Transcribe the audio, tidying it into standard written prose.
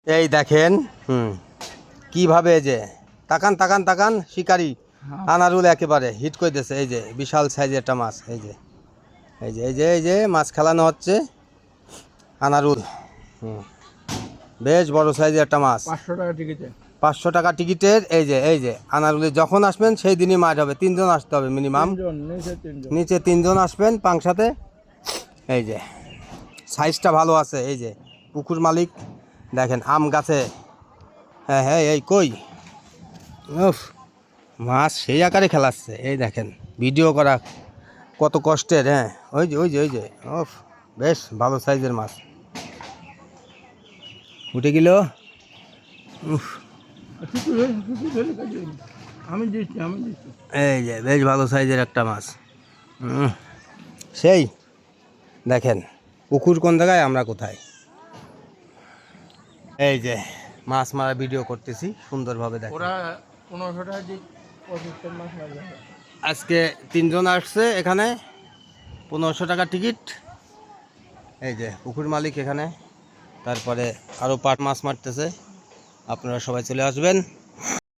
এই দেখেন কিভাবে যে তাকান তাকান তাকান শিকারি আনারুল একেবারে হিট করে দিয়েছে। এই যে বিশাল সাইজের একটা মাছ, এই যে এই যে এই যে এই যে মাছ খেলানো হচ্ছে আনারুল। বেশ বড় সাইজের একটা মাছ, 500 টাকা টিকিটে। 500 টাকা টিকিটের। এই যে আনারুলি যখন আসবেন সেই দিনই মাছ হবে। 3 জন আসতে হবে মিনিমাম, নিচে 3 জন আসবেন পাংশাতে। এই যে সাইজটা ভালো আছে। এই যে পুকুর মালিক দেখেন আম গাছে, হ্যাঁ হ্যাঁ এই কই উফ মাছ সেই আকারে খেলাচ্ছে। এই দেখেন ভিডিও করা কত কষ্টের। হ্যাঁ ওই যে ওই যে ওই যে উফ বেশ ভালো সাইজের মাছ উঠে গেল। উফ এই যে বেশ ভালো সাইজের একটা মাছ। সেই দেখেন পুকুর কোন জায়গায়, আমরা কোথায়। এই যে মাছ মারা ভিডিও করতেছি সুন্দরভাবে দেখেন। ওরা 1500 টাকা দিয়ে 75 মাছ মারবে। আজকে 3 জন আসছে এখানে, 1500 টাকা টিকিট। এই যে পুকুর মালিক এখানে, তারপরে আরও পাট মাছ মারতেছে। আপনারা সবাই চলে আসবেন।